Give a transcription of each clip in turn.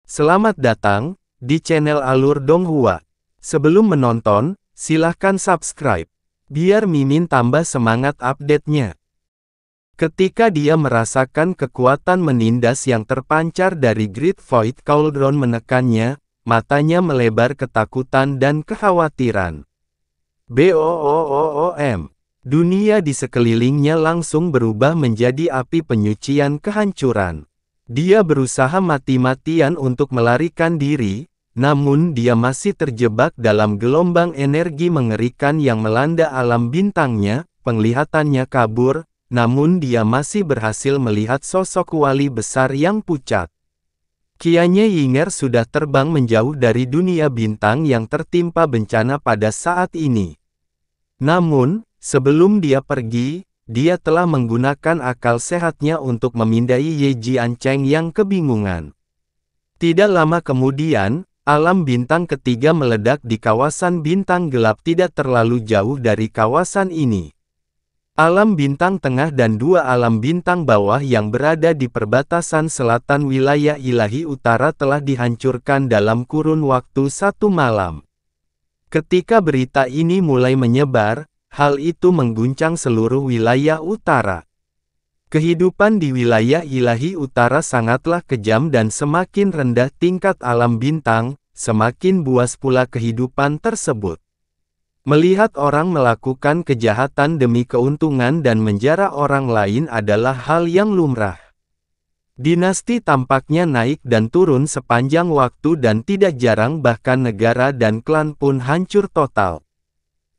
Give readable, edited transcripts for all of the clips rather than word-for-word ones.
Selamat datang di channel Alur Donghua. Sebelum menonton, silahkan subscribe, biar Mimin tambah semangat update-nya. Ketika dia merasakan kekuatan menindas yang terpancar dari Great Void Cauldron menekannya, matanya melebar ketakutan dan kekhawatiran. Boom! Dunia di sekelilingnya langsung berubah menjadi api penyucian kehancuran. Dia berusaha mati-matian untuk melarikan diri, namun dia masih terjebak dalam gelombang energi mengerikan yang melanda alam bintangnya. Penglihatannya kabur, namun dia masih berhasil melihat sosok wali besar yang pucat. Qianye Yinger sudah terbang menjauh dari dunia bintang yang tertimpa bencana pada saat ini. Namun, sebelum dia pergi, dia telah menggunakan akal sehatnya untuk memindai Ye Jiancheng yang kebingungan. Tidak lama kemudian, alam bintang ketiga meledak di kawasan bintang gelap tidak terlalu jauh dari kawasan ini. Alam bintang tengah dan dua alam bintang bawah yang berada di perbatasan selatan wilayah ilahi utara telah dihancurkan dalam kurun waktu 1 malam. Ketika berita ini mulai menyebar, hal itu mengguncang seluruh wilayah utara. Kehidupan di wilayah ilahi utara sangatlah kejam dan semakin rendah tingkat alam bintang, semakin buas pula kehidupan tersebut. Melihat orang melakukan kejahatan demi keuntungan dan menjara orang lain adalah hal yang lumrah. Dinasti tampaknya naik dan turun sepanjang waktu dan tidak jarang bahkan negara dan klan pun hancur total.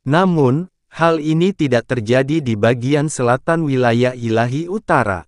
Namun, hal ini tidak terjadi di bagian selatan wilayah ilahi utara.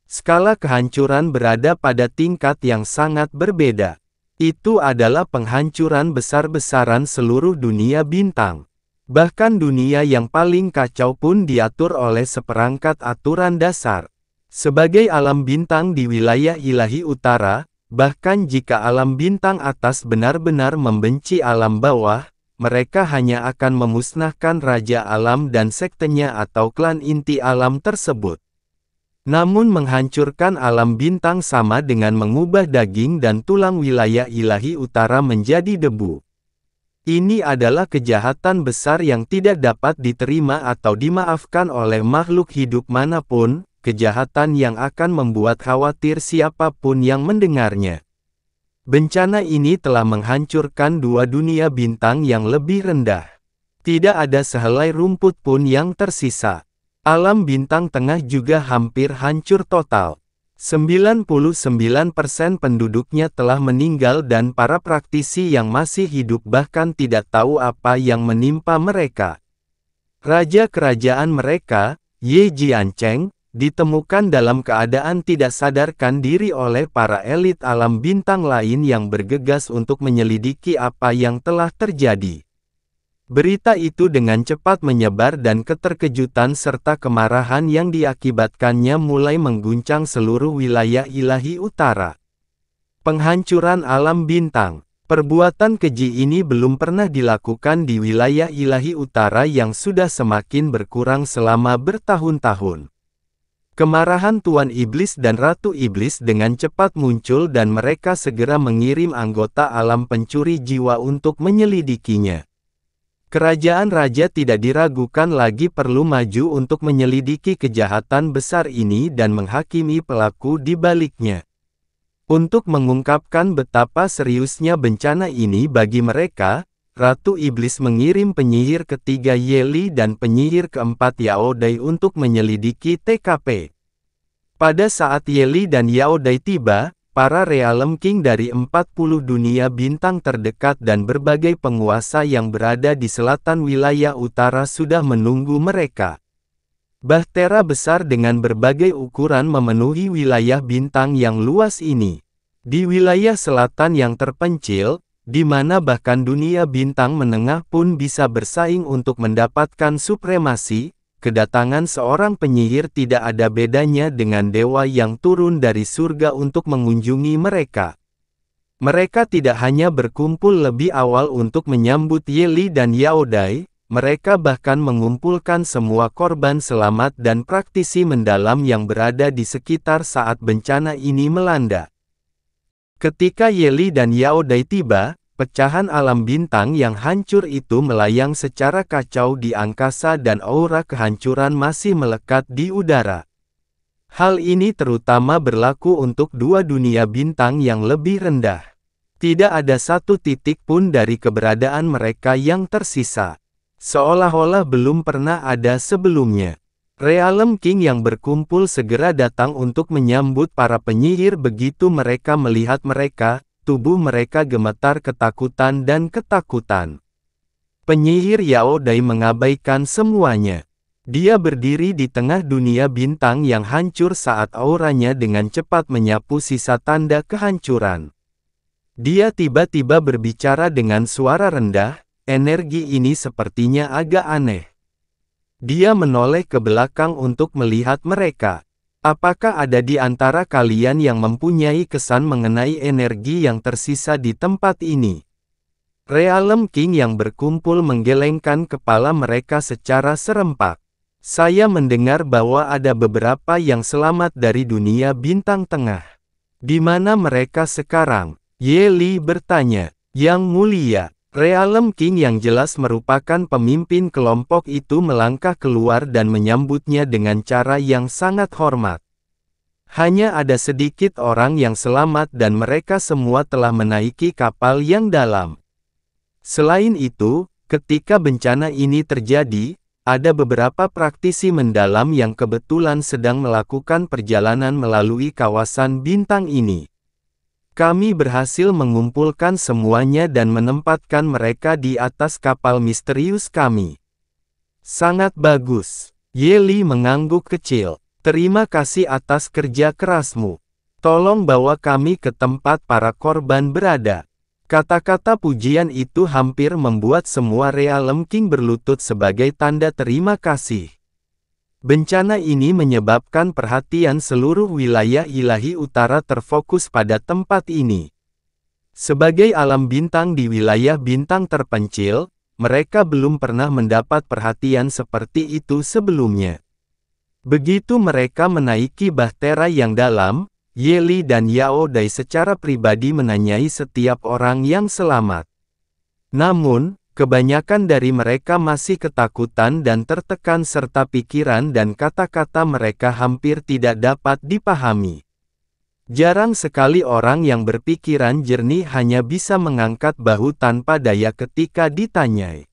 Skala kehancuran berada pada tingkat yang sangat berbeda. Itu adalah penghancuran besar-besaran seluruh dunia bintang. Bahkan dunia yang paling kacau pun diatur oleh seperangkat aturan dasar. Sebagai alam bintang di wilayah ilahi utara, bahkan jika alam bintang atas benar-benar membenci alam bawah, mereka hanya akan memusnahkan raja alam dan sektenya atau klan inti alam tersebut. Namun menghancurkan alam bintang sama dengan mengubah daging dan tulang wilayah ilahi utara menjadi debu. Ini adalah kejahatan besar yang tidak dapat diterima atau dimaafkan oleh makhluk hidup manapun, kejahatan yang akan membuat khawatir siapapun yang mendengarnya. Bencana ini telah menghancurkan dua dunia bintang yang lebih rendah. Tidak ada sehelai rumput pun yang tersisa. Alam bintang tengah juga hampir hancur total. 99% penduduknya telah meninggal dan para praktisi yang masih hidup bahkan tidak tahu apa yang menimpa mereka. Raja kerajaan mereka, Ye Jiancheng, ditemukan dalam keadaan tidak sadarkan diri oleh para elit alam bintang lain yang bergegas untuk menyelidiki apa yang telah terjadi. Berita itu dengan cepat menyebar dan keterkejutan serta kemarahan yang diakibatkannya mulai mengguncang seluruh wilayah ilahi utara. Penghancuran alam bintang. Perbuatan keji ini belum pernah dilakukan di wilayah ilahi utara yang sudah semakin berkurang selama bertahun-tahun. Kemarahan Tuan Iblis dan Ratu Iblis dengan cepat muncul dan mereka segera mengirim anggota alam pencuri jiwa untuk menyelidikinya. Kerajaan raja tidak diragukan lagi perlu maju untuk menyelidiki kejahatan besar ini dan menghakimi pelaku di baliknya. Untuk mengungkapkan betapa seriusnya bencana ini bagi mereka, Ratu Iblis mengirim penyihir ketiga Ye Li dan penyihir keempat Yao Dai untuk menyelidiki TKP. Pada saat Ye Li dan Yao Dai tiba, para Realm King dari 40 dunia bintang terdekat dan berbagai penguasa yang berada di selatan wilayah utara sudah menunggu mereka. Bahtera besar dengan berbagai ukuran memenuhi wilayah bintang yang luas ini. Di wilayah selatan yang terpencil, di mana bahkan dunia bintang menengah pun bisa bersaing untuk mendapatkan supremasi, kedatangan seorang penyihir tidak ada bedanya dengan dewa yang turun dari surga untuk mengunjungi mereka. Mereka tidak hanya berkumpul lebih awal untuk menyambut Ye Li dan Yao Dai, mereka bahkan mengumpulkan semua korban selamat dan praktisi mendalam yang berada di sekitar saat bencana ini melanda. Ketika Ye Li dan Yao Dai tiba, pecahan alam bintang yang hancur itu melayang secara kacau di angkasa dan aura kehancuran masih melekat di udara. Hal ini terutama berlaku untuk dua dunia bintang yang lebih rendah. Tidak ada satu titik pun dari keberadaan mereka yang tersisa. Seolah-olah belum pernah ada sebelumnya. Realm King yang berkumpul segera datang untuk menyambut para penyihir begitu mereka melihat mereka, tubuh mereka gemetar ketakutan dan ketakutan. Penyihir Yao Dai mengabaikan semuanya. Dia berdiri di tengah dunia bintang yang hancur saat auranya dengan cepat menyapu sisa tanda kehancuran. Dia tiba-tiba berbicara dengan suara rendah, energi ini sepertinya agak aneh. Dia menoleh ke belakang untuk melihat mereka. Apakah ada di antara kalian yang mempunyai kesan mengenai energi yang tersisa di tempat ini? Realm King yang berkumpul menggelengkan kepala mereka secara serempak. Saya mendengar bahwa ada beberapa yang selamat dari dunia bintang tengah. Di mana mereka sekarang? Ye Li bertanya. Yang mulia. Realm King yang jelas merupakan pemimpin kelompok itu melangkah keluar dan menyambutnya dengan cara yang sangat hormat. Hanya ada sedikit orang yang selamat dan mereka semua telah menaiki kapal yang dalam. Selain itu, ketika bencana ini terjadi, ada beberapa praktisi mendalam yang kebetulan sedang melakukan perjalanan melalui kawasan bintang ini. Kami berhasil mengumpulkan semuanya dan menempatkan mereka di atas kapal misterius kami. Sangat bagus. Ye Li mengangguk kecil. Terima kasih atas kerja kerasmu. Tolong bawa kami ke tempat para korban berada. Kata-kata pujian itu hampir membuat semua Realm King berlutut sebagai tanda terima kasih. Bencana ini menyebabkan perhatian seluruh wilayah ilahi utara terfokus pada tempat ini. Sebagai alam bintang di wilayah bintang terpencil, mereka belum pernah mendapat perhatian seperti itu sebelumnya. Begitu mereka menaiki bahtera yang dalam, Ye Li dan Yao Dai secara pribadi menanyai setiap orang yang selamat. Namun, kebanyakan dari mereka masih ketakutan dan tertekan serta pikiran dan kata-kata mereka hampir tidak dapat dipahami. Jarang sekali orang yang berpikiran jernih hanya bisa mengangkat bahu tanpa daya ketika ditanyai.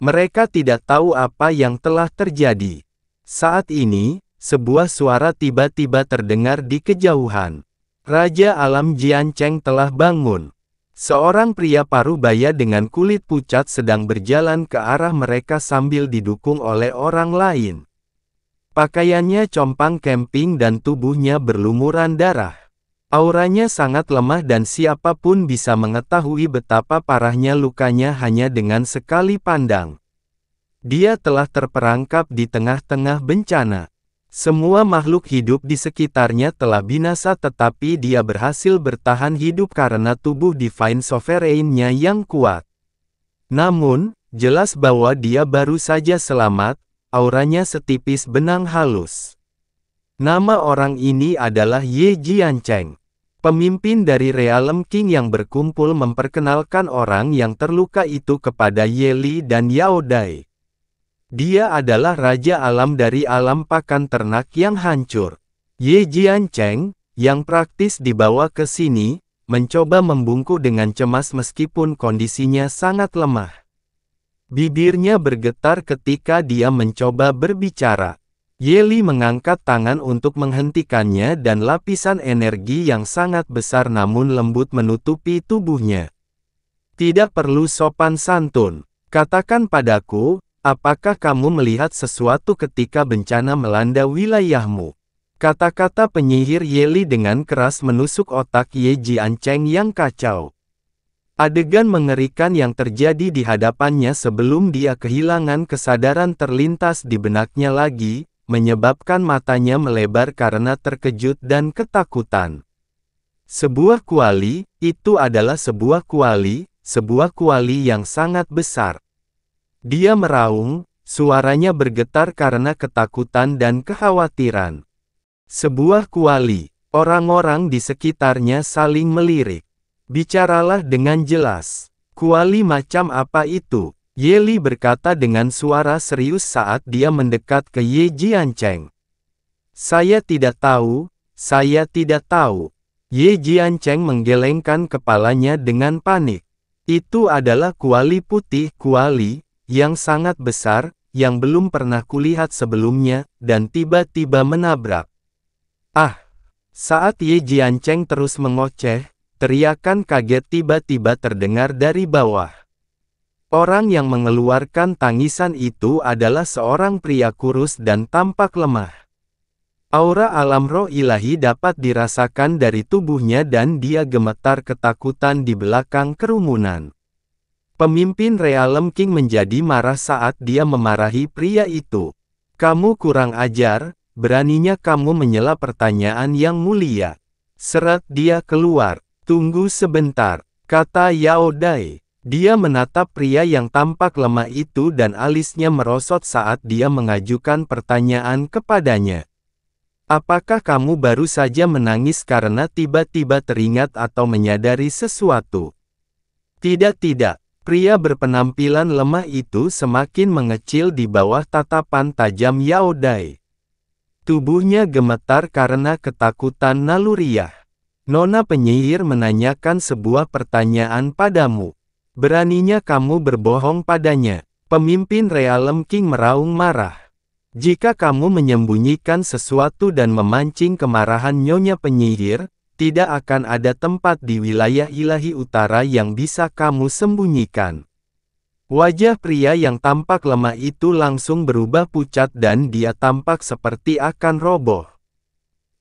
Mereka tidak tahu apa yang telah terjadi. Saat ini, sebuah suara tiba-tiba terdengar di kejauhan. Raja Alam Jiancheng telah bangun. Seorang pria parubaya dengan kulit pucat sedang berjalan ke arah mereka sambil didukung oleh orang lain. Pakaiannya compang camping dan tubuhnya berlumuran darah. Auranya sangat lemah dan siapapun bisa mengetahui betapa parahnya lukanya hanya dengan sekali pandang. Dia telah terperangkap di tengah-tengah bencana. Semua makhluk hidup di sekitarnya telah binasa tetapi dia berhasil bertahan hidup karena tubuh Divine Sovereign-nya yang kuat. Namun, jelas bahwa dia baru saja selamat, auranya setipis benang halus. Nama orang ini adalah Ye Jiancheng. Pemimpin dari Realm King yang berkumpul memperkenalkan orang yang terluka itu kepada Ye Li dan Yao Dai. Dia adalah Raja Alam dari alam pakan ternak yang hancur. Ye Jiancheng, yang praktis dibawa ke sini, mencoba membungkuk dengan cemas meskipun kondisinya sangat lemah. Bibirnya bergetar ketika dia mencoba berbicara. Ye Li mengangkat tangan untuk menghentikannya dan lapisan energi yang sangat besar namun lembut menutupi tubuhnya. Tidak perlu sopan santun. Katakan padaku, apakah kamu melihat sesuatu ketika bencana melanda wilayahmu? Kata-kata penyihir Ye Li dengan keras menusuk otak Ye Jiancheng yang kacau. Adegan mengerikan yang terjadi di hadapannya sebelum dia kehilangan kesadaran terlintas di benaknya lagi, menyebabkan matanya melebar karena terkejut dan ketakutan. Sebuah kuali, itu adalah sebuah kuali yang sangat besar. Dia meraung, suaranya bergetar karena ketakutan dan kekhawatiran. Sebuah kuali. Orang-orang di sekitarnya saling melirik. Bicaralah dengan jelas. Kuali macam apa itu? Ye Li berkata dengan suara serius saat dia mendekat ke Ye Jiancheng. Saya tidak tahu, saya tidak tahu. Ye Jiancheng menggelengkan kepalanya dengan panik. Itu adalah kuali putih kuali, yang sangat besar, yang belum pernah kulihat sebelumnya, dan tiba-tiba menabrak. Ah! Saat Ye Jiancheng terus mengoceh, teriakan kaget tiba-tiba terdengar dari bawah. Orang yang mengeluarkan tangisan itu adalah seorang pria kurus dan tampak lemah. Aura alam roh ilahi dapat dirasakan dari tubuhnya dan dia gemetar ketakutan di belakang kerumunan. Pemimpin Realm King menjadi marah saat dia memarahi pria itu. Kamu kurang ajar. Beraninya kamu menyela pertanyaan yang mulia. Seret dia keluar. Tunggu sebentar, kata Yao Dai. Dia menatap pria yang tampak lemah itu dan alisnya merosot saat dia mengajukan pertanyaan kepadanya. Apakah kamu baru saja menangis karena tiba-tiba teringat atau menyadari sesuatu? Tidak. Pria berpenampilan lemah itu semakin mengecil di bawah tatapan tajam Yao Dai. Tubuhnya gemetar karena ketakutan naluriah. Nona penyihir menanyakan sebuah pertanyaan padamu. Beraninya kamu berbohong padanya. Pemimpin Realm King meraung marah. Jika kamu menyembunyikan sesuatu dan memancing kemarahan Nyonya penyihir, tidak akan ada tempat di wilayah ilahi utara yang bisa kamu sembunyikan. Wajah pria yang tampak lemah itu langsung berubah pucat dan dia tampak seperti akan roboh.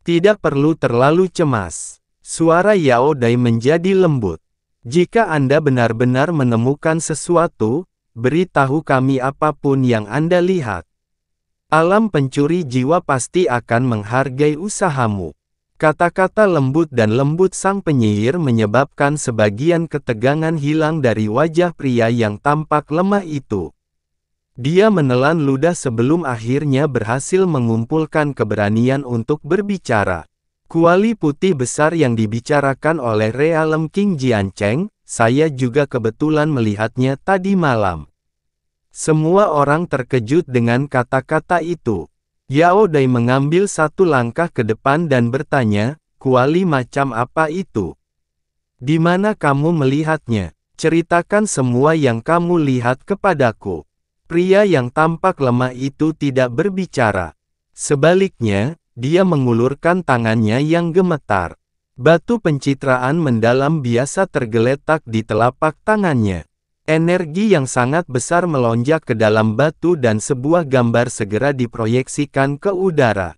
Tidak perlu terlalu cemas. Suara Yao Dai menjadi lembut. Jika Anda benar-benar menemukan sesuatu, beritahu kami apapun yang Anda lihat. Alam pencuri jiwa pasti akan menghargai usahamu. Kata-kata lembut dan lembut sang penyihir menyebabkan sebagian ketegangan hilang dari wajah pria yang tampak lemah itu. Dia menelan ludah sebelum akhirnya berhasil mengumpulkan keberanian untuk berbicara. Kuali putih besar yang dibicarakan oleh Realm King Jiancheng, saya juga kebetulan melihatnya tadi malam. Semua orang terkejut dengan kata-kata itu. Yao Dai mengambil satu langkah ke depan dan bertanya, kuali macam apa itu? Di mana kamu melihatnya? Ceritakan semua yang kamu lihat kepadaku. Pria yang tampak lemah itu tidak berbicara. Sebaliknya, dia mengulurkan tangannya yang gemetar. Batu pencitraan mendalam biasa tergeletak di telapak tangannya. Energi yang sangat besar melonjak ke dalam batu dan sebuah gambar segera diproyeksikan ke udara.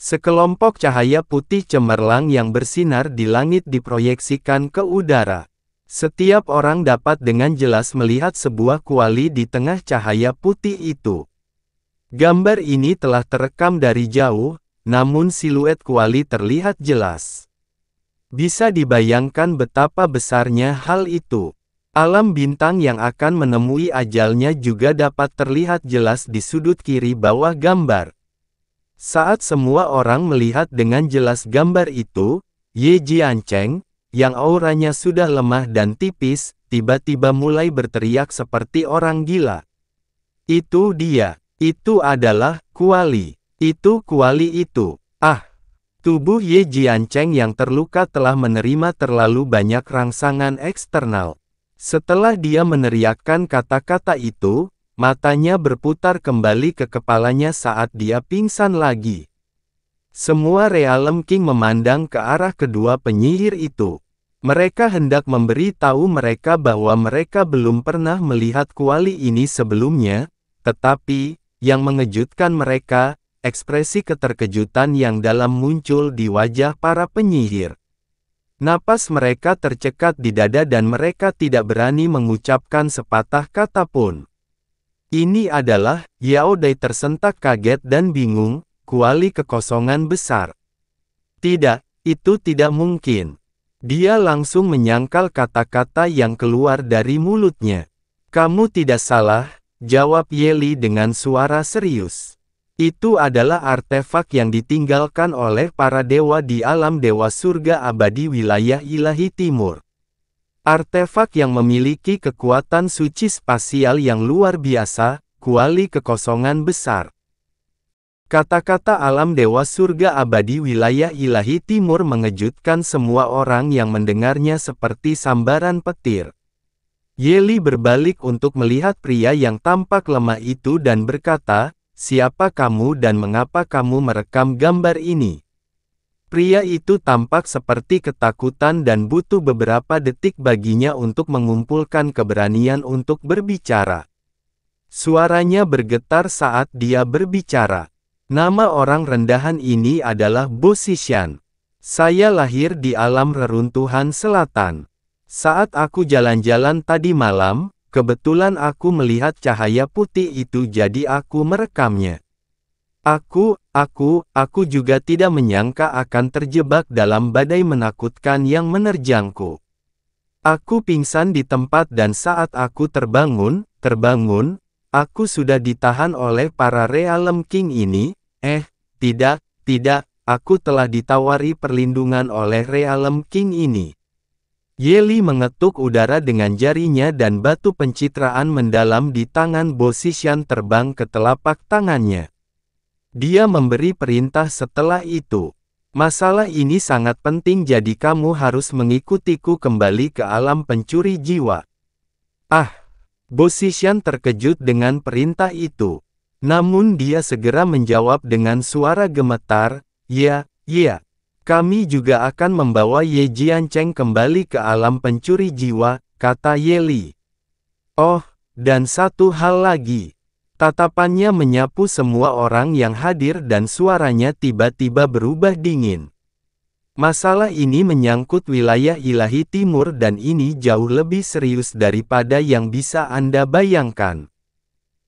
Sekelompok cahaya putih cemerlang yang bersinar di langit diproyeksikan ke udara. Setiap orang dapat dengan jelas melihat sebuah kuali di tengah cahaya putih itu. Gambar ini telah terekam dari jauh, namun siluet kuali terlihat jelas. Bisa dibayangkan betapa besarnya hal itu. Alam bintang yang akan menemui ajalnya juga dapat terlihat jelas di sudut kiri bawah gambar. Saat semua orang melihat dengan jelas gambar itu, Ye Jiancheng, yang auranya sudah lemah dan tipis, tiba-tiba mulai berteriak seperti orang gila. Itu dia, itu adalah kuali, itu kuali itu. Ah! Tubuh Ye Jiancheng yang terluka telah menerima terlalu banyak rangsangan eksternal. Setelah dia meneriakkan kata-kata itu, matanya berputar kembali ke kepalanya saat dia pingsan lagi. Semua Realm King memandang ke arah kedua penyihir itu. Mereka hendak memberi tahu mereka bahwa mereka belum pernah melihat kuali ini sebelumnya, tetapi, yang mengejutkan mereka, ekspresi keterkejutan yang dalam muncul di wajah para penyihir. Napas mereka tercekat di dada dan mereka tidak berani mengucapkan sepatah kata pun. Ini adalah, Yao Dai tersentak kaget dan bingung, kuali kekosongan besar. Tidak, itu tidak mungkin. Dia langsung menyangkal kata-kata yang keluar dari mulutnya. Kamu tidak salah, jawab Ye Li dengan suara serius. Itu adalah artefak yang ditinggalkan oleh para dewa di alam dewa surga abadi wilayah ilahi timur. Artefak yang memiliki kekuatan suci spasial yang luar biasa, kuali kekosongan besar. Kata-kata alam dewa surga abadi wilayah ilahi timur mengejutkan semua orang yang mendengarnya seperti sambaran petir. Yeli berbalik untuk melihat pria yang tampak lemah itu dan berkata, "Siapa kamu dan mengapa kamu merekam gambar ini?" Pria itu tampak seperti ketakutan dan butuh beberapa detik baginya untuk mengumpulkan keberanian untuk berbicara. Suaranya bergetar saat dia berbicara. "Nama orang rendahan ini adalah Bo Xishan. Saya lahir di alam reruntuhan selatan. Saat aku jalan-jalan tadi malam, kebetulan aku melihat cahaya putih itu jadi aku merekamnya. Aku juga tidak menyangka akan terjebak dalam badai menakutkan yang menerjangku. Aku pingsan di tempat dan saat aku terbangun, aku sudah ditahan oleh para Realm King ini. Tidak, aku telah ditawari perlindungan oleh Realm King ini." Yeli mengetuk udara dengan jarinya dan batu pencitraan mendalam di tangan Bo Xishan terbang ke telapak tangannya. Dia memberi perintah setelah itu. "Masalah ini sangat penting jadi kamu harus mengikutiku kembali ke alam pencuri jiwa." Bo Xishan terkejut dengan perintah itu. Namun dia segera menjawab dengan suara gemetar, "Ya, kami juga akan membawa Ye Jiancheng kembali ke alam pencuri jiwa," kata Yeli. "Oh, dan satu hal lagi." Tatapannya menyapu semua orang yang hadir dan suaranya tiba-tiba berubah dingin. "Masalah ini menyangkut wilayah ilahi timur dan ini jauh lebih serius daripada yang bisa Anda bayangkan.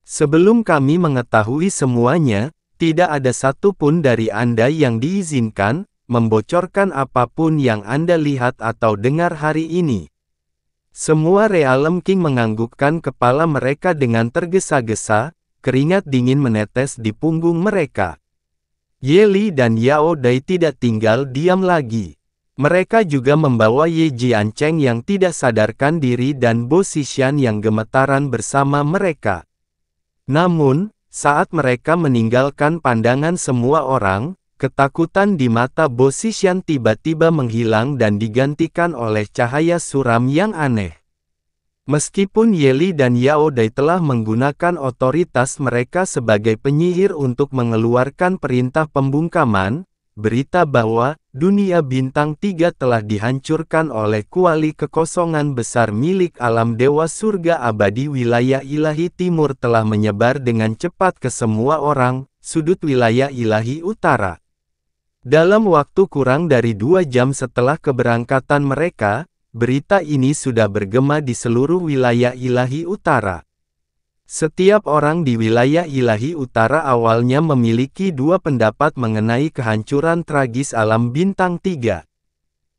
Sebelum kami mengetahui semuanya, tidak ada satupun dari Anda yang diizinkan membocorkan apapun yang Anda lihat atau dengar hari ini." Semua Realm King menganggukkan kepala mereka dengan tergesa-gesa, keringat dingin menetes di punggung mereka. Yeli dan Yao Dai tidak tinggal diam lagi. Mereka juga membawa Ye Jiancheng yang tidak sadarkan diri dan Bo Xishan yang gemetaran bersama mereka. Namun, saat mereka meninggalkan pandangan semua orang, ketakutan di mata Bo Xishan tiba-tiba menghilang dan digantikan oleh cahaya suram yang aneh. Meskipun Yeli dan Yao Dai telah menggunakan otoritas mereka sebagai penyihir untuk mengeluarkan perintah pembungkaman, berita bahwa dunia bintang 3 telah dihancurkan oleh kuali kekosongan besar milik alam dewa surga abadi wilayah ilahi timur telah menyebar dengan cepat ke semua orang, sudut wilayah ilahi utara. Dalam waktu kurang dari 2 jam setelah keberangkatan mereka, berita ini sudah bergema di seluruh wilayah ilahi utara. Setiap orang di wilayah ilahi utara awalnya memiliki 2 pendapat mengenai kehancuran tragis alam bintang 3.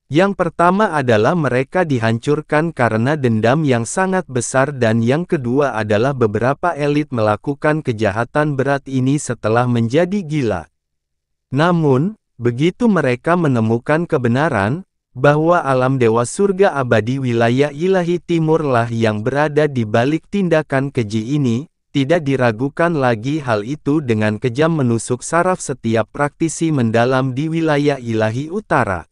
Yang pertama adalah mereka dihancurkan karena dendam yang sangat besar dan yang kedua adalah beberapa elit melakukan kejahatan berat ini setelah menjadi gila. Namun, begitu mereka menemukan kebenaran, bahwa alam dewa surga abadi wilayah ilahi timur lah yang berada di balik tindakan keji ini, tidak diragukan lagi hal itu dengan kejam menusuk saraf setiap praktisi mendalam di wilayah ilahi utara.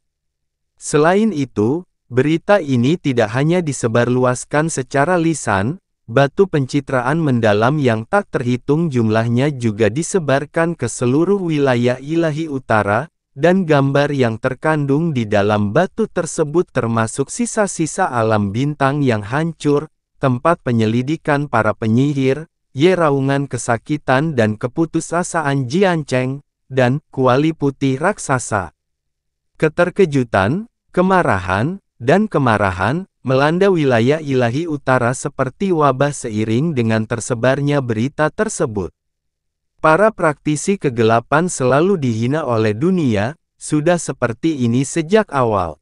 Selain itu, berita ini tidak hanya disebarluaskan secara lisan, batu pencitraan mendalam yang tak terhitung jumlahnya juga disebarkan ke seluruh wilayah ilahi utara, dan gambar yang terkandung di dalam batu tersebut termasuk sisa-sisa alam bintang yang hancur, tempat penyelidikan para penyihir, raungan kesakitan dan keputusasaan Jiancheng, dan kuali putih raksasa. Keterkejutan, kemarahan, dan kemarahan melanda wilayah ilahi utara seperti wabah seiring dengan tersebarnya berita tersebut. Para praktisi kegelapan selalu dihina oleh dunia, sudah seperti ini sejak awal.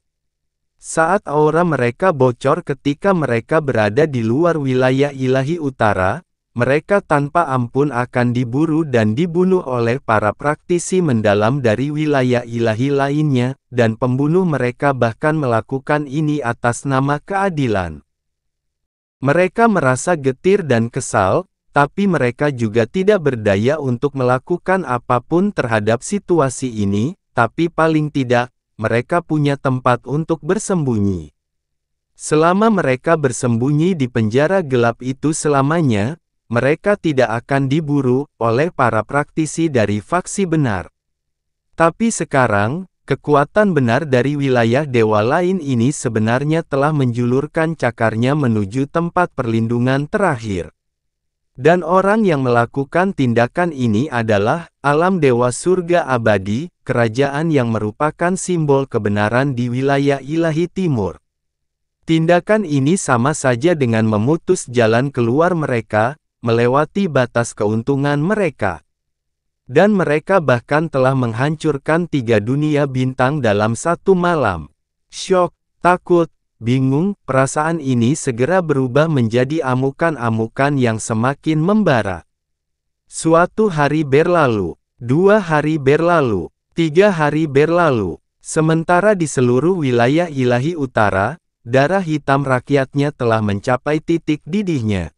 Saat aura mereka bocor ketika mereka berada di luar wilayah ilahi utara, mereka tanpa ampun akan diburu dan dibunuh oleh para praktisi mendalam dari wilayah ilahi lainnya, dan pembunuh mereka bahkan melakukan ini atas nama keadilan. Mereka merasa getir dan kesal, tapi mereka juga tidak berdaya untuk melakukan apapun terhadap situasi ini, tapi paling tidak, mereka punya tempat untuk bersembunyi. Selama mereka bersembunyi di penjara gelap itu selamanya, mereka tidak akan diburu oleh para praktisi dari faksi benar. Tapi sekarang, kekuatan benar dari wilayah dewa lain ini sebenarnya telah menjulurkan cakarnya menuju tempat perlindungan terakhir. Dan orang yang melakukan tindakan ini adalah alam dewa surga abadi, kerajaan yang merupakan simbol kebenaran di wilayah ilahi timur. Tindakan ini sama saja dengan memutus jalan keluar mereka, melewati batas keuntungan mereka. Dan mereka bahkan telah menghancurkan 3 dunia bintang dalam satu malam. Syok, takut, bingung, perasaan ini segera berubah menjadi amukan-amukan yang semakin membara. Suatu hari berlalu, 2 hari berlalu, 3 hari berlalu. Sementara di seluruh wilayah ilahi utara, darah hitam rakyatnya telah mencapai titik didihnya.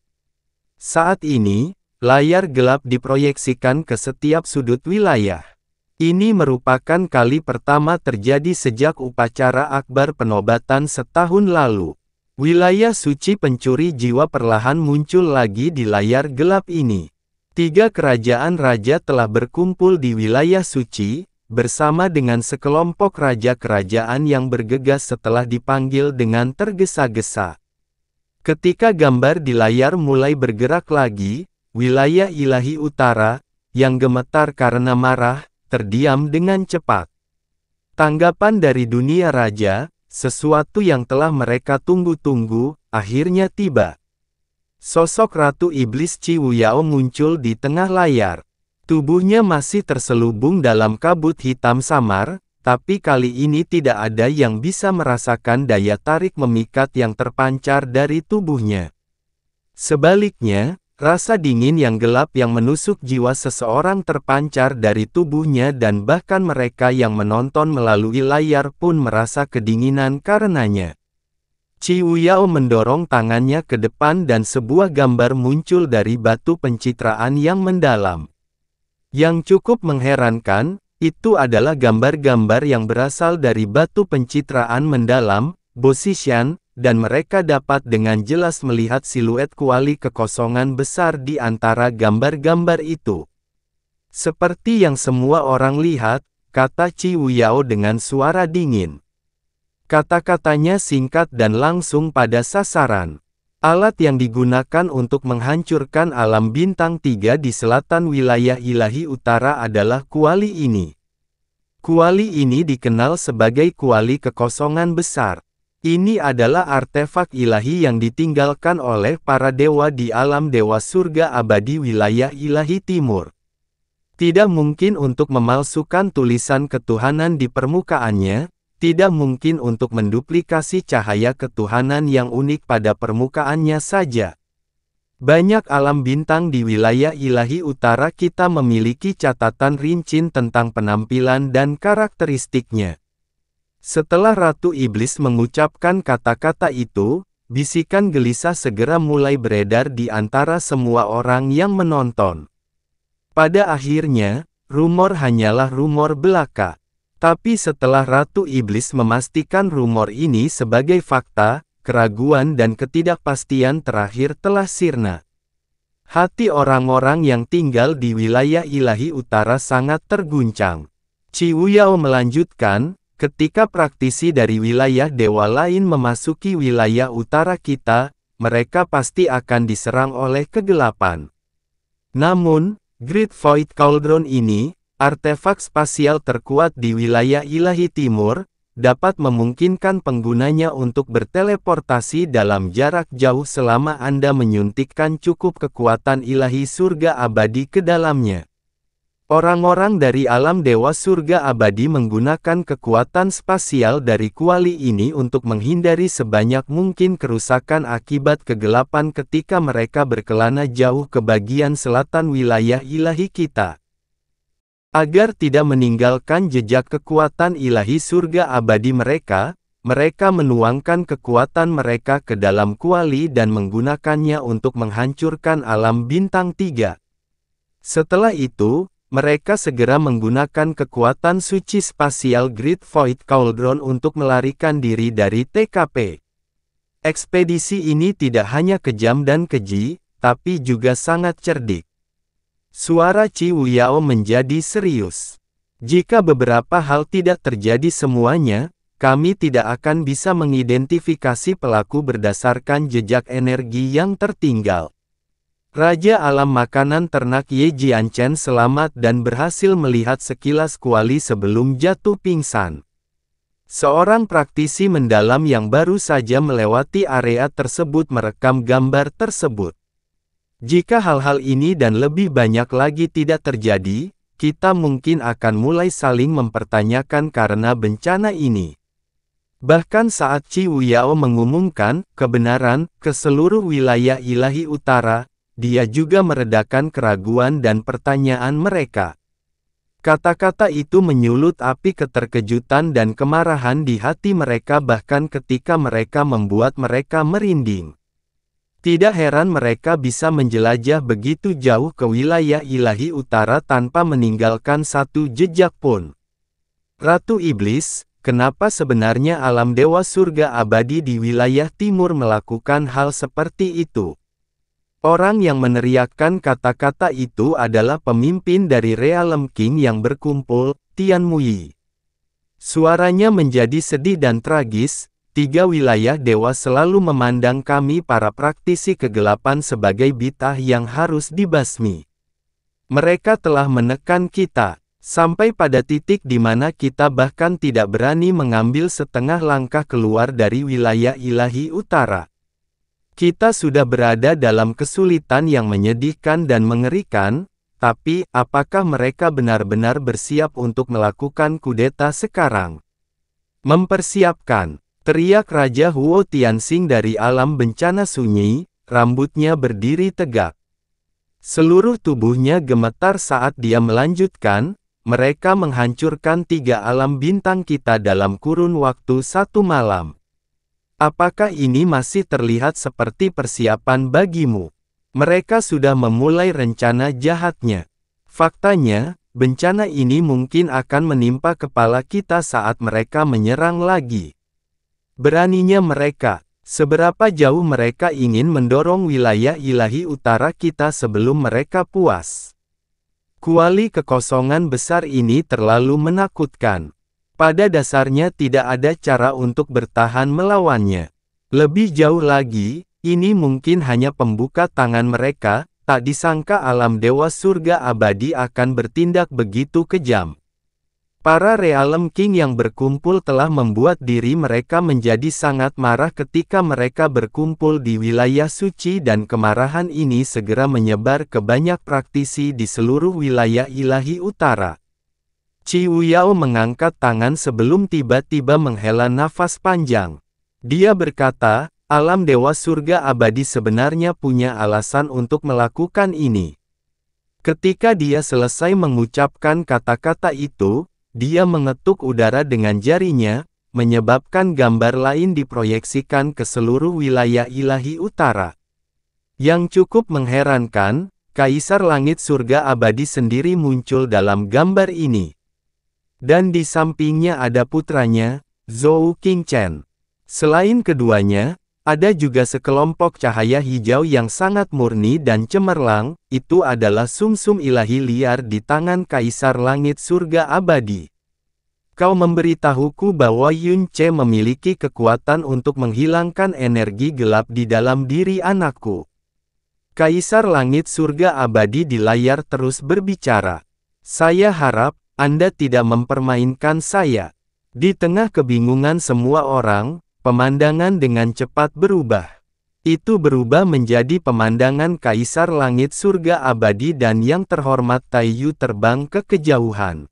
Saat ini, layar gelap diproyeksikan ke setiap sudut wilayah. Ini merupakan kali pertama terjadi sejak upacara akbar penobatan setahun lalu. Wilayah suci pencuri jiwa perlahan muncul lagi di layar gelap ini. 3 kerajaan raja telah berkumpul di wilayah suci, bersama dengan sekelompok raja kerajaan yang bergegas setelah dipanggil dengan tergesa-gesa. Ketika gambar di layar mulai bergerak lagi, wilayah ilahi utara, yang gemetar karena marah, terdiam dengan cepat. Tanggapan dari dunia raja, sesuatu yang telah mereka tunggu-tunggu, akhirnya tiba. Sosok Ratu Iblis Chi Wuyao muncul di tengah layar. Tubuhnya masih terselubung dalam kabut hitam samar, tapi kali ini tidak ada yang bisa merasakan daya tarik memikat yang terpancar dari tubuhnya. Sebaliknya, rasa dingin yang gelap yang menusuk jiwa seseorang terpancar dari tubuhnya dan bahkan mereka yang menonton melalui layar pun merasa kedinginan karenanya. Chi Wuyao mendorong tangannya ke depan dan sebuah gambar muncul dari batu pencitraan yang mendalam. Yang cukup mengherankan, itu adalah gambar-gambar yang berasal dari batu pencitraan mendalam, Bosishan, dan mereka dapat dengan jelas melihat siluet kuali kekosongan besar di antara gambar-gambar itu. Seperti yang semua orang lihat, kata Chi Wuyao dengan suara dingin. Kata-katanya singkat dan langsung pada sasaran. Alat yang digunakan untuk menghancurkan alam bintang 3 di selatan wilayah ilahi utara adalah kuali ini. Kuali ini dikenal sebagai kuali kekosongan besar. Ini adalah artefak ilahi yang ditinggalkan oleh para dewa di alam dewa surga abadi wilayah ilahi timur. Tidak mungkin untuk memalsukan tulisan ketuhanan di permukaannya, tidak mungkin untuk menduplikasi cahaya ketuhanan yang unik pada permukaannya saja. Banyak alam bintang di wilayah ilahi utara kita memiliki catatan rinci tentang penampilan dan karakteristiknya. Setelah Ratu Iblis mengucapkan kata-kata itu, bisikan gelisah segera mulai beredar di antara semua orang yang menonton. Pada akhirnya, rumor hanyalah rumor belaka. Tapi setelah Ratu Iblis memastikan rumor ini sebagai fakta, keraguan dan ketidakpastian terakhir telah sirna. Hati orang-orang yang tinggal di wilayah ilahi utara sangat terguncang. Chi Wuyao melanjutkan, ketika praktisi dari wilayah dewa lain memasuki wilayah utara kita, mereka pasti akan diserang oleh kegelapan. Namun, Great Void Cauldron ini, artefak spasial terkuat di wilayah ilahi timur, dapat memungkinkan penggunanya untuk berteleportasi dalam jarak jauh selama Anda menyuntikkan cukup kekuatan ilahi surga abadi ke dalamnya. Orang-orang dari alam dewa surga abadi menggunakan kekuatan spasial dari kuali ini untuk menghindari sebanyak mungkin kerusakan akibat kegelapan ketika mereka berkelana jauh ke bagian selatan wilayah ilahi kita. Agar tidak meninggalkan jejak kekuatan ilahi surga abadi mereka, mereka menuangkan kekuatan mereka ke dalam kuali dan menggunakannya untuk menghancurkan alam bintang 3. Setelah itu, mereka segera menggunakan kekuatan suci spasial Great Void Cauldron untuk melarikan diri dari TKP. Ekspedisi ini tidak hanya kejam dan keji, tapi juga sangat cerdik. Suara Qi Wuyao menjadi serius. Jika beberapa hal tidak terjadi semuanya, kami tidak akan bisa mengidentifikasi pelaku berdasarkan jejak energi yang tertinggal. Raja alam makanan ternak Ye Jianchen selamat dan berhasil melihat sekilas kuali sebelum jatuh pingsan. Seorang praktisi mendalam yang baru saja melewati area tersebut merekam gambar tersebut. Jika hal-hal ini dan lebih banyak lagi tidak terjadi, kita mungkin akan mulai saling mempertanyakan karena bencana ini. Bahkan saat Qi Wuyao mengumumkan kebenaran ke seluruh wilayah ilahi utara, dia juga meredakan keraguan dan pertanyaan mereka. Kata-kata itu menyulut api keterkejutan dan kemarahan di hati mereka bahkan ketika mereka membuat mereka merinding. Tidak heran mereka bisa menjelajah begitu jauh ke wilayah ilahi utara tanpa meninggalkan satu jejak pun. Ratu Iblis, kenapa sebenarnya alam dewa surga abadi di wilayah timur melakukan hal seperti itu? Orang yang meneriakkan kata-kata itu adalah pemimpin dari Realm King yang berkumpul, Tian Muyi. Suaranya menjadi sedih dan tragis, 3 wilayah dewa selalu memandang kami para praktisi kegelapan sebagai bitah yang harus dibasmi. Mereka telah menekan kita, sampai pada titik di mana kita bahkan tidak berani mengambil setengah langkah keluar dari wilayah ilahi utara. Kita sudah berada dalam kesulitan yang menyedihkan dan mengerikan, tapi apakah mereka benar-benar bersiap untuk melakukan kudeta sekarang? Mempersiapkan, teriak Raja Huo Tianxing dari alam bencana sunyi, rambutnya berdiri tegak. Seluruh tubuhnya gemetar saat dia melanjutkan, mereka menghancurkan 3 alam bintang kita dalam kurun waktu 1 malam. Apakah ini masih terlihat seperti persiapan bagimu? Mereka sudah memulai rencana jahatnya. Faktanya, bencana ini mungkin akan menimpa kepala kita saat mereka menyerang lagi. Beraninya mereka, seberapa jauh mereka ingin mendorong wilayah ilahi utara kita sebelum mereka puas. Kuali kekosongan besar ini terlalu menakutkan. Pada dasarnya tidak ada cara untuk bertahan melawannya. Lebih jauh lagi, ini mungkin hanya pembuka tangan mereka, tak disangka alam dewa surga abadi akan bertindak begitu kejam. Para Realm King yang berkumpul telah membuat diri mereka menjadi sangat marah ketika mereka berkumpul di wilayah suci dan kemarahan ini segera menyebar ke banyak praktisi di seluruh wilayah ilahi utara. Qi Wuyao mengangkat tangan sebelum tiba-tiba menghela nafas panjang. Dia berkata, alam dewa surga abadi sebenarnya punya alasan untuk melakukan ini. Ketika dia selesai mengucapkan kata-kata itu, dia mengetuk udara dengan jarinya, menyebabkan gambar lain diproyeksikan ke seluruh wilayah ilahi utara. Yang cukup mengherankan, Kaisar Langit Surga Abadi sendiri muncul dalam gambar ini. Dan di sampingnya ada putranya, Zhou Qingchen. Selain keduanya, ada juga sekelompok cahaya hijau yang sangat murni dan cemerlang, itu adalah sumsum ilahi liar di tangan Kaisar Langit Surga Abadi. Kau memberitahuku bahwa Yun Ce memiliki kekuatan untuk menghilangkan energi gelap di dalam diri anakku. Kaisar Langit Surga Abadi di layar terus berbicara. Saya harap Anda tidak mempermainkan saya. Di tengah kebingungan semua orang, pemandangan dengan cepat berubah. Itu berubah menjadi pemandangan Kaisar Langit Surga Abadi dan yang terhormat Taiyu terbang ke kejauhan.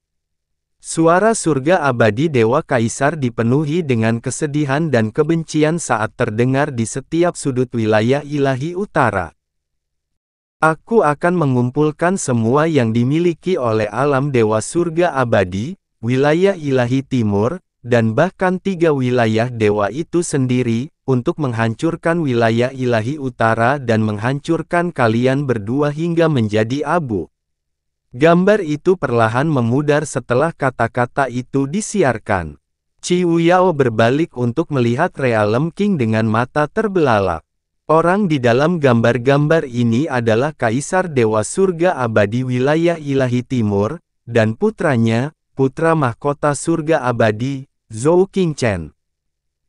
Suara surga abadi Dewa Kaisar dipenuhi dengan kesedihan dan kebencian saat terdengar di setiap sudut wilayah ilahi utara. Aku akan mengumpulkan semua yang dimiliki oleh alam Dewa Surga Abadi, wilayah ilahi timur, dan bahkan 3 wilayah dewa itu sendiri, untuk menghancurkan wilayah ilahi utara dan menghancurkan kalian berdua hingga menjadi abu. Gambar itu perlahan memudar setelah kata-kata itu disiarkan. Qi Wuyao berbalik untuk melihat Realm King dengan mata terbelalak. Orang di dalam gambar-gambar ini adalah Kaisar Dewa Surga Abadi Wilayah Ilahi Timur, dan putranya, Putra Mahkota Surga Abadi, Zhou Qingchen.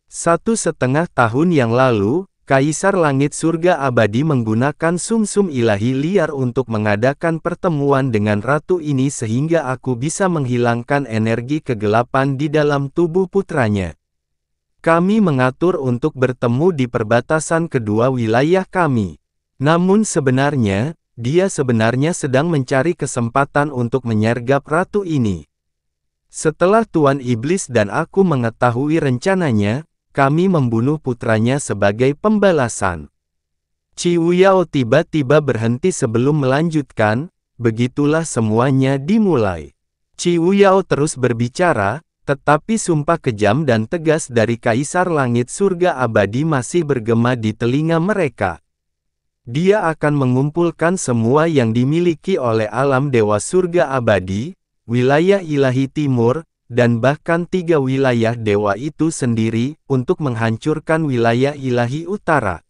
1,5 tahun yang lalu, Kaisar Langit Surga Abadi menggunakan sumsum ilahi liar untuk mengadakan pertemuan dengan ratu ini sehingga aku bisa menghilangkan energi kegelapan di dalam tubuh putranya. Kami mengatur untuk bertemu di perbatasan kedua wilayah kami. Namun sebenarnya, dia sebenarnya sedang mencari kesempatan untuk menyergap ratu ini. Setelah Tuan Iblis dan aku mengetahui rencananya, kami membunuh putranya sebagai pembalasan. Qi Wuyao tiba-tiba berhenti sebelum melanjutkan, begitulah semuanya dimulai. Qi Wuyao terus berbicara, tetapi sumpah kejam dan tegas dari Kaisar Langit Surga Abadi masih bergema di telinga mereka. Dia akan mengumpulkan semua yang dimiliki oleh alam Dewa Surga Abadi, wilayah ilahi timur, dan bahkan 3 wilayah dewa itu sendiri, untuk menghancurkan wilayah ilahi utara.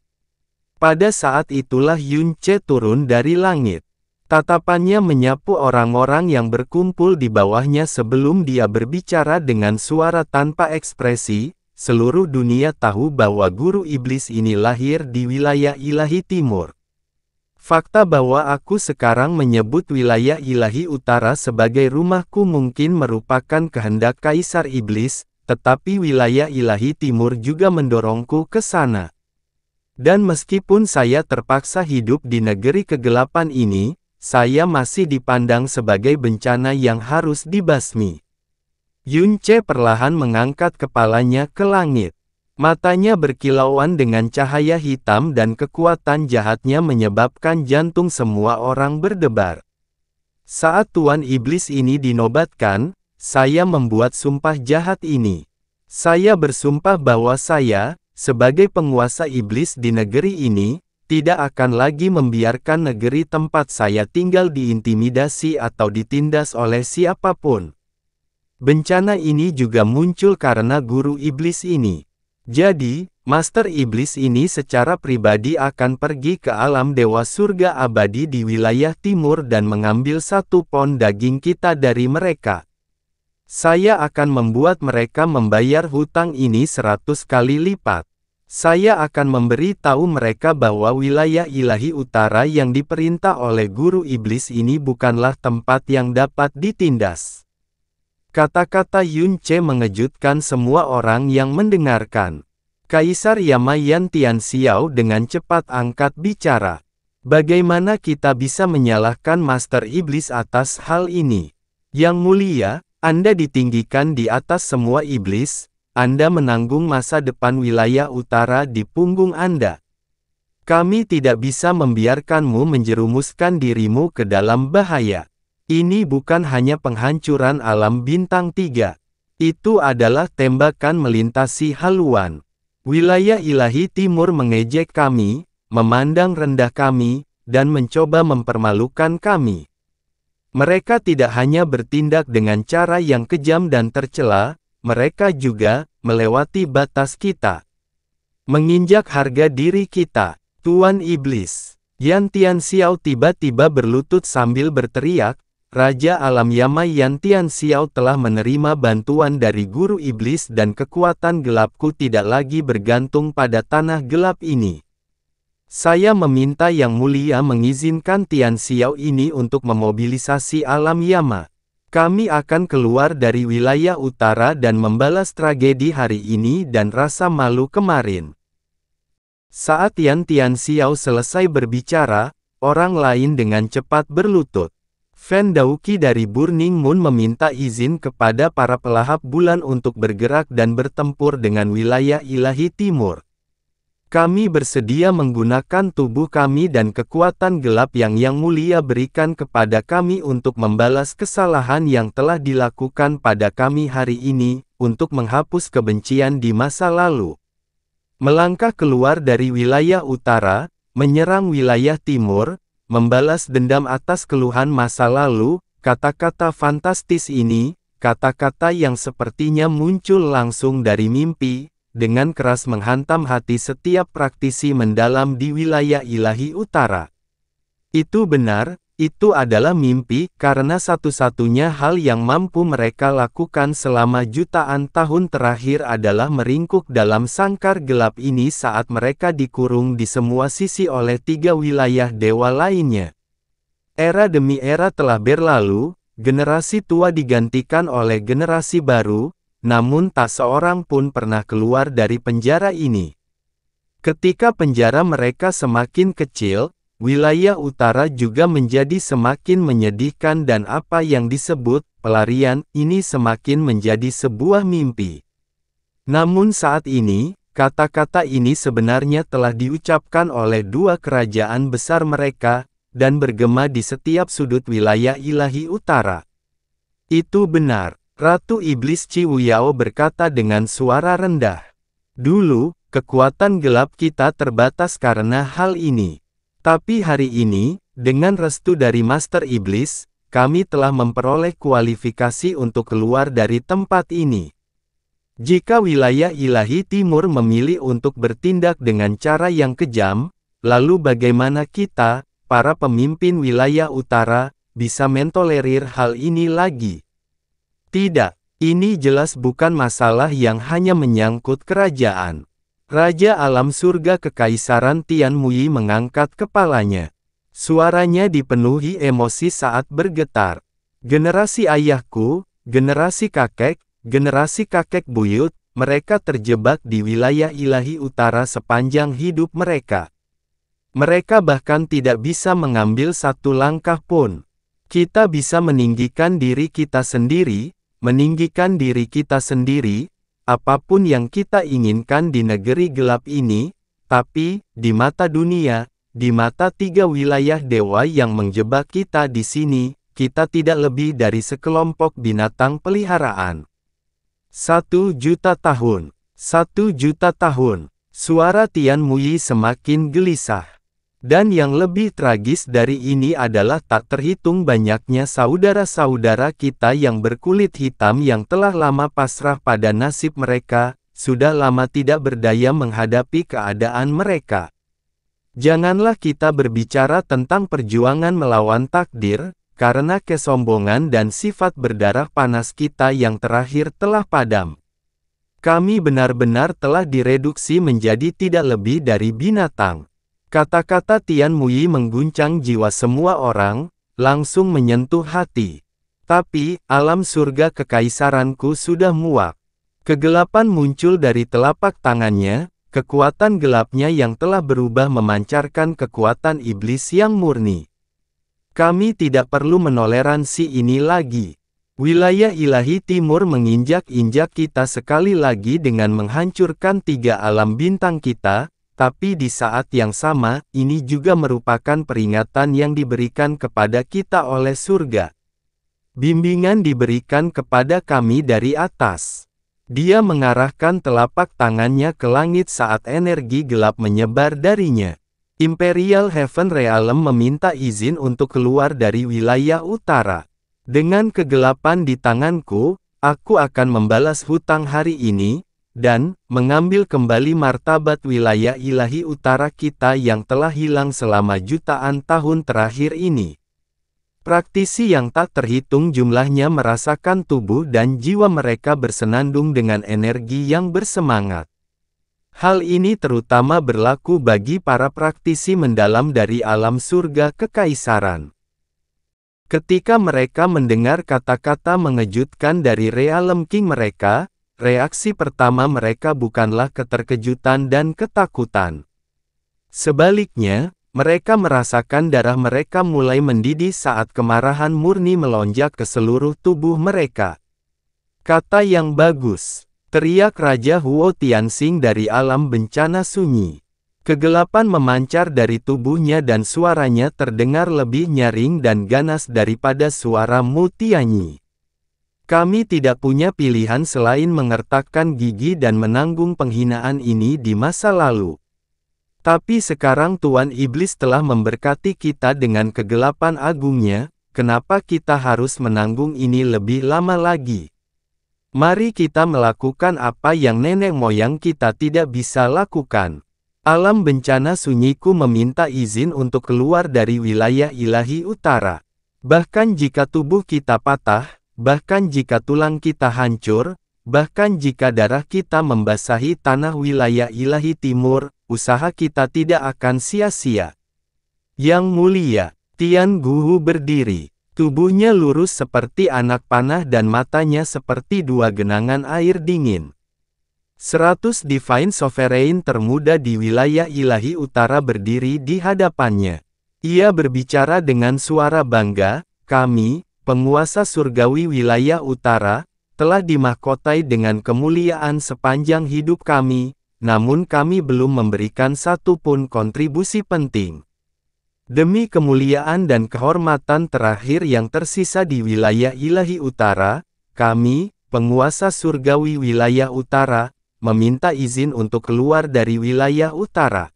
Pada saat itulah Yun Ce turun dari langit. Tatapannya menyapu orang-orang yang berkumpul di bawahnya sebelum dia berbicara dengan suara tanpa ekspresi, seluruh dunia tahu bahwa guru iblis ini lahir di wilayah ilahi timur. Fakta bahwa aku sekarang menyebut wilayah ilahi utara sebagai rumahku mungkin merupakan kehendak Kaisar Iblis, tetapi wilayah ilahi timur juga mendorongku ke sana. Dan meskipun saya terpaksa hidup di negeri kegelapan ini, saya masih dipandang sebagai bencana yang harus dibasmi. Yun Ce perlahan mengangkat kepalanya ke langit. Matanya berkilauan dengan cahaya hitam dan kekuatan jahatnya menyebabkan jantung semua orang berdebar. Saat Tuan Iblis ini dinobatkan, saya membuat sumpah jahat ini. Saya bersumpah bahwa saya, sebagai penguasa iblis di negeri ini, tidak akan lagi membiarkan negeri tempat saya tinggal diintimidasi atau ditindas oleh siapapun. Bencana ini juga muncul karena guru iblis ini. Jadi, Master Iblis ini secara pribadi akan pergi ke alam Dewa Surga Abadi di wilayah timur dan mengambil 1 pon daging kita dari mereka. Saya akan membuat mereka membayar hutang ini 100 kali lipat. Saya akan memberi tahu mereka bahwa wilayah ilahi utara yang diperintah oleh guru iblis ini bukanlah tempat yang dapat ditindas. Kata-kata Yun Ce mengejutkan semua orang yang mendengarkan. Kaisar Yama Yan Tianxiao dengan cepat angkat bicara. Bagaimana kita bisa menyalahkan Master Iblis atas hal ini? Yang mulia, Anda ditinggikan di atas semua iblis, Anda menanggung masa depan wilayah utara di punggung Anda. Kami tidak bisa membiarkanmu menjerumuskan dirimu ke dalam bahaya. Ini bukan hanya penghancuran alam bintang 3. Itu adalah tembakan melintasi haluan. Wilayah ilahi timur mengejek kami, memandang rendah kami, dan mencoba mempermalukan kami. Mereka tidak hanya bertindak dengan cara yang kejam dan tercela, mereka juga melewati batas kita. Menginjak harga diri kita. Tuan Iblis. Yan Tianxiao tiba-tiba berlutut sambil berteriak, Raja Alam Yama Yan Tianxiao telah menerima bantuan dari guru iblis dan kekuatan gelapku tidak lagi bergantung pada tanah gelap ini. Saya meminta Yang Mulia mengizinkan Tianxiao ini untuk memobilisasi alam Yama. Kami akan keluar dari wilayah utara dan membalas tragedi hari ini dan rasa malu kemarin. Saat Yan Tianxiao selesai berbicara, orang lain dengan cepat berlutut. Fan Daoqi dari Burning Moon meminta izin kepada para pelahap bulan untuk bergerak dan bertempur dengan wilayah ilahi timur. Kami bersedia menggunakan tubuh kami dan kekuatan gelap yang mulia berikan kepada kami untuk membalas kesalahan yang telah dilakukan pada kami hari ini, untuk menghapus kebencian di masa lalu. Melangkah keluar dari wilayah utara, menyerang wilayah timur, membalas dendam atas keluhan masa lalu, kata-kata fantastis ini, kata-kata yang sepertinya muncul langsung dari mimpi, dengan keras menghantam hati setiap praktisi mendalam di wilayah ilahi utara. Itu benar, itu adalah mimpi, karena satu-satunya hal yang mampu mereka lakukan selama jutaan tahun terakhir adalah meringkuk dalam sangkar gelap ini saat mereka dikurung di semua sisi oleh 3 wilayah dewa lainnya. Era demi era telah berlalu, generasi tua digantikan oleh generasi baru, namun tak seorang pun pernah keluar dari penjara ini. Ketika penjara mereka semakin kecil, wilayah utara juga menjadi semakin menyedihkan dan apa yang disebut pelarian ini semakin menjadi sebuah mimpi. Namun saat ini, kata-kata ini sebenarnya telah diucapkan oleh 2 kerajaan besar mereka, dan bergema di setiap sudut wilayah ilahi utara. Itu benar. Ratu Iblis Chi Wuyao berkata dengan suara rendah. Dulu, kekuatan gelap kita terbatas karena hal ini. Tapi hari ini, dengan restu dari Master Iblis, kami telah memperoleh kualifikasi untuk keluar dari tempat ini. Jika wilayah ilahi timur memilih untuk bertindak dengan cara yang kejam, lalu bagaimana kita, para pemimpin wilayah utara, bisa mentolerir hal ini lagi? Tidak, ini jelas bukan masalah yang hanya menyangkut kerajaan. Raja alam surga Kekaisaran Tian Muyi mengangkat kepalanya. Suaranya dipenuhi emosi saat bergetar. Generasi ayahku, generasi kakek buyut, mereka terjebak di wilayah ilahi utara sepanjang hidup mereka. Mereka bahkan tidak bisa mengambil satu langkah pun. Kita bisa meninggikan diri kita sendiri, apapun yang kita inginkan di negeri gelap ini, tapi, di mata dunia, di mata 3 wilayah dewa yang menjebak kita di sini, kita tidak lebih dari sekelompok binatang peliharaan. 1.000.000 tahun. 1.000.000 tahun. Suara Tian Muyi semakin gelisah. Dan yang lebih tragis dari ini adalah tak terhitung banyaknya saudara-saudara kita yang berkulit hitam yang telah lama pasrah pada nasib mereka, sudah lama tidak berdaya menghadapi keadaan mereka. Janganlah kita berbicara tentang perjuangan melawan takdir, karena kesombongan dan sifat berdarah panas kita yang terakhir telah padam. Kami benar-benar telah direduksi menjadi tidak lebih dari binatang. Kata-kata Tian Muyi mengguncang jiwa semua orang, langsung menyentuh hati. Tapi, alam surga kekaisaranku sudah muak. Kegelapan muncul dari telapak tangannya, kekuatan gelapnya yang telah berubah memancarkan kekuatan iblis yang murni. Kami tidak perlu menoleransi ini lagi. Wilayah ilahi timur menginjak-injak kita sekali lagi dengan menghancurkan 3 alam bintang kita, tapi di saat yang sama, ini juga merupakan peringatan yang diberikan kepada kita oleh surga. Bimbingan diberikan kepada kami dari atas. Dia mengarahkan telapak tangannya ke langit saat energi gelap menyebar darinya. Imperial Heaven Realm meminta izin untuk keluar dari wilayah utara. Dengan kegelapan di tanganku, aku akan membalas hutang hari ini, dan mengambil kembali martabat wilayah ilahi utara kita yang telah hilang selama jutaan tahun terakhir ini. Praktisi yang tak terhitung jumlahnya merasakan tubuh dan jiwa mereka bersenandung dengan energi yang bersemangat. Hal ini terutama berlaku bagi para praktisi mendalam dari alam surga kekaisaran. Ketika mereka mendengar kata-kata mengejutkan dari Realm King mereka, reaksi pertama mereka bukanlah keterkejutan dan ketakutan. Sebaliknya, mereka merasakan darah mereka mulai mendidih saat kemarahan murni melonjak ke seluruh tubuh mereka. Kata yang bagus, teriak Raja Huo Tianxing dari alam bencana sunyi. Kegelapan memancar dari tubuhnya dan suaranya terdengar lebih nyaring dan ganas daripada suara Mu Tianyi. Kami tidak punya pilihan selain mengertakkan gigi dan menanggung penghinaan ini di masa lalu. Tapi sekarang Tuan Iblis telah memberkati kita dengan kegelapan agungnya, kenapa kita harus menanggung ini lebih lama lagi? Mari kita melakukan apa yang nenek moyang kita tidak bisa lakukan. Alam bencana sunyiku meminta izin untuk keluar dari wilayah ilahi utara. Bahkan jika tubuh kita patah, bahkan jika tulang kita hancur, bahkan jika darah kita membasahi tanah wilayah ilahi timur, usaha kita tidak akan sia-sia. Yang mulia, Tian Guhu berdiri. Tubuhnya lurus seperti anak panah dan matanya seperti dua genangan air dingin. 100 Divine Sovereign termuda di wilayah ilahi utara berdiri di hadapannya. Ia berbicara dengan suara bangga, kami, penguasa surgawi wilayah utara, telah dimahkotai dengan kemuliaan sepanjang hidup kami, namun kami belum memberikan satu pun kontribusi penting. Demi kemuliaan dan kehormatan terakhir yang tersisa di wilayah ilahi utara, kami, penguasa surgawi wilayah utara, meminta izin untuk keluar dari wilayah utara.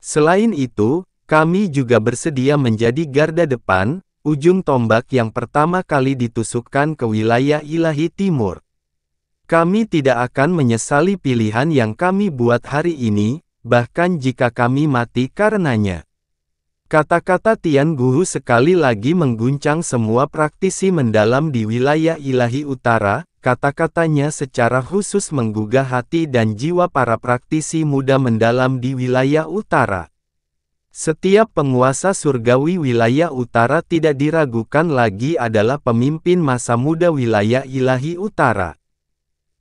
Selain itu, kami juga bersedia menjadi garda depan, ujung tombak yang pertama kali ditusukkan ke wilayah ilahi timur. Kami tidak akan menyesali pilihan yang kami buat hari ini, bahkan jika kami mati karenanya. Kata-kata Tian Guhu sekali lagi mengguncang semua praktisi mendalam di wilayah ilahi utara, kata-katanya secara khusus menggugah hati dan jiwa para praktisi muda mendalam di wilayah utara. Setiap penguasa surgawi wilayah utara tidak diragukan lagi adalah pemimpin masa muda wilayah ilahi utara.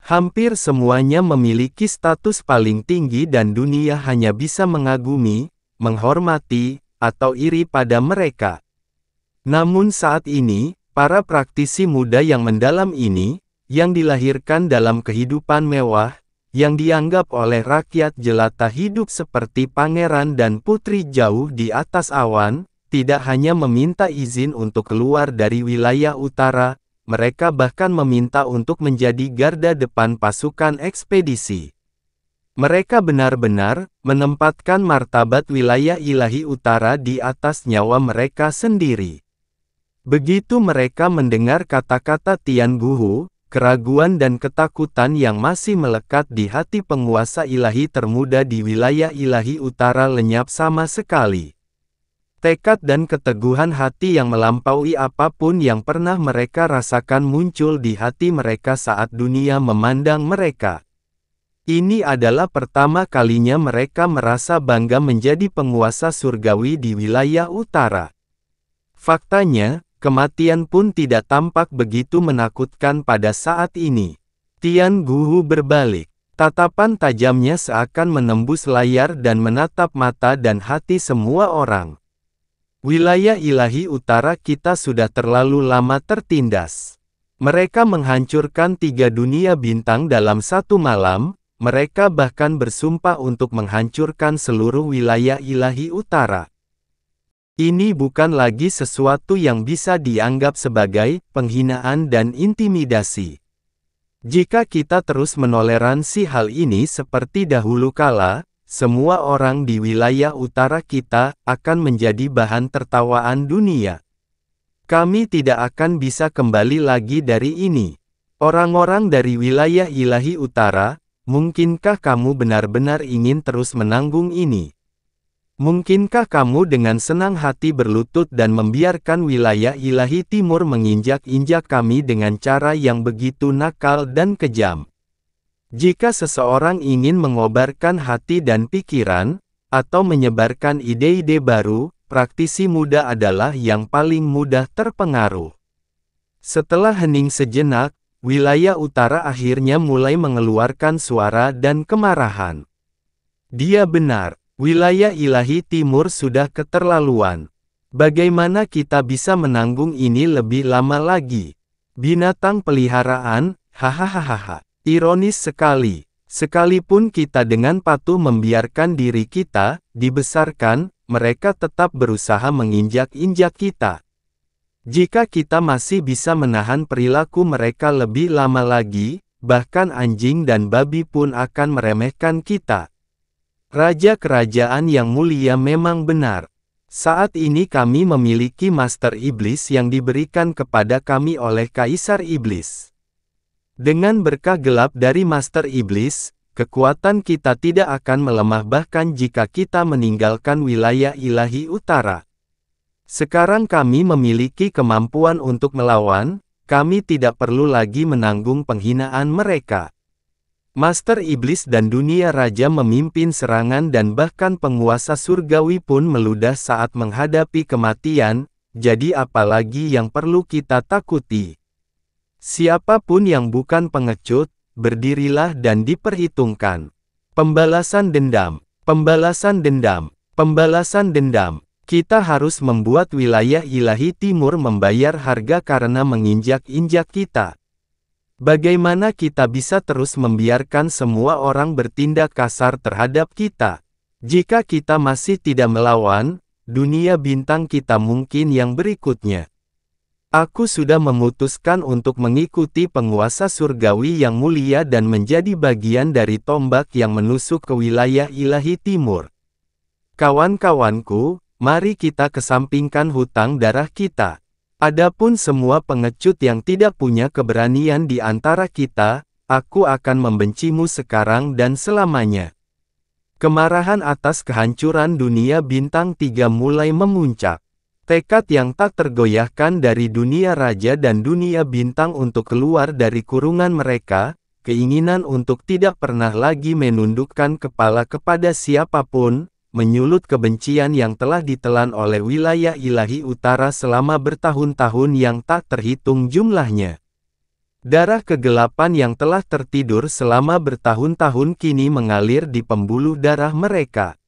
Hampir semuanya memiliki status paling tinggi dan dunia hanya bisa mengagumi, menghormati, atau iri pada mereka. Namun saat ini, para praktisi muda yang mendalam ini, yang dilahirkan dalam kehidupan mewah, yang dianggap oleh rakyat jelata hidup seperti pangeran dan putri jauh di atas awan, tidak hanya meminta izin untuk keluar dari wilayah utara, mereka bahkan meminta untuk menjadi garda depan pasukan ekspedisi. Mereka benar-benar menempatkan martabat wilayah ilahi utara di atas nyawa mereka sendiri. Begitu mereka mendengar kata-kata Tian Guhu, keraguan dan ketakutan yang masih melekat di hati penguasa ilahi termuda di wilayah ilahi utara lenyap sama sekali. Tekad dan keteguhan hati yang melampaui apapun yang pernah mereka rasakan muncul di hati mereka saat dunia memandang mereka. Ini adalah pertama kalinya mereka merasa bangga menjadi penguasa surgawi di wilayah utara. Faktanya, kematian pun tidak tampak begitu menakutkan pada saat ini. Tian Guhu berbalik. Tatapan tajamnya seakan menembus layar dan menatap mata dan hati semua orang. Wilayah ilahi utara kita sudah terlalu lama tertindas. Mereka menghancurkan 3 dunia bintang dalam satu malam. Mereka bahkan bersumpah untuk menghancurkan seluruh wilayah ilahi utara. Ini bukan lagi sesuatu yang bisa dianggap sebagai penghinaan dan intimidasi. Jika kita terus menoleransi hal ini seperti dahulu kala, semua orang di wilayah utara kita akan menjadi bahan tertawaan dunia. Kami tidak akan bisa kembali lagi dari ini. Orang-orang dari wilayah ilahi utara, mungkinkah kamu benar-benar ingin terus menanggung ini? Mungkinkah kamu dengan senang hati berlutut dan membiarkan wilayah ilahi timur menginjak-injak kami dengan cara yang begitu nakal dan kejam? Jika seseorang ingin mengobarkan hati dan pikiran, atau menyebarkan ide-ide baru, praktisi muda adalah yang paling mudah terpengaruh. Setelah hening sejenak, wilayah utara akhirnya mulai mengeluarkan suara dan kemarahan. Dia benar. Wilayah ilahi timur sudah keterlaluan. Bagaimana kita bisa menanggung ini lebih lama lagi? Binatang peliharaan, hahaha. Ironis sekali. Sekalipun kita dengan patuh membiarkan diri kita dibesarkan, mereka tetap berusaha menginjak-injak kita. Jika kita masih bisa menahan perilaku mereka lebih lama lagi, bahkan anjing dan babi pun akan meremehkan kita. Raja kerajaan yang mulia memang benar. Saat ini kami memiliki Master Iblis yang diberikan kepada kami oleh Kaisar Iblis. Dengan berkah gelap dari Master Iblis, kekuatan kita tidak akan melemah bahkan jika kita meninggalkan wilayah ilahi utara. Sekarang kami memiliki kemampuan untuk melawan, kami tidak perlu lagi menanggung penghinaan mereka. Master Iblis dan dunia raja memimpin serangan dan bahkan penguasa surgawi pun meludah saat menghadapi kematian, jadi apalagi yang perlu kita takuti. Siapapun yang bukan pengecut, berdirilah dan diperhitungkan. Pembalasan dendam, pembalasan dendam, pembalasan dendam. Kita harus membuat wilayah ilahi timur membayar harga karena menginjak-injak kita. Bagaimana kita bisa terus membiarkan semua orang bertindak kasar terhadap kita? Jika kita masih tidak melawan, dunia bintang kita mungkin yang berikutnya. Aku sudah memutuskan untuk mengikuti penguasa surgawi yang mulia dan menjadi bagian dari tombak yang menusuk ke wilayah ilahi timur. Kawan-kawanku, mari kita kesampingkan hutang darah kita. Adapun semua pengecut yang tidak punya keberanian di antara kita, aku akan membencimu sekarang dan selamanya. Kemarahan atas kehancuran dunia bintang 3 mulai memuncak. Tekad yang tak tergoyahkan dari dunia raja dan dunia bintang untuk keluar dari kurungan mereka, keinginan untuk tidak pernah lagi menundukkan kepala kepada siapapun, menyulut kebencian yang telah ditelan oleh wilayah ilahi utara selama bertahun-tahun yang tak terhitung jumlahnya. Darah kegelapan yang telah tertidur selama bertahun-tahun kini mengalir di pembuluh darah mereka.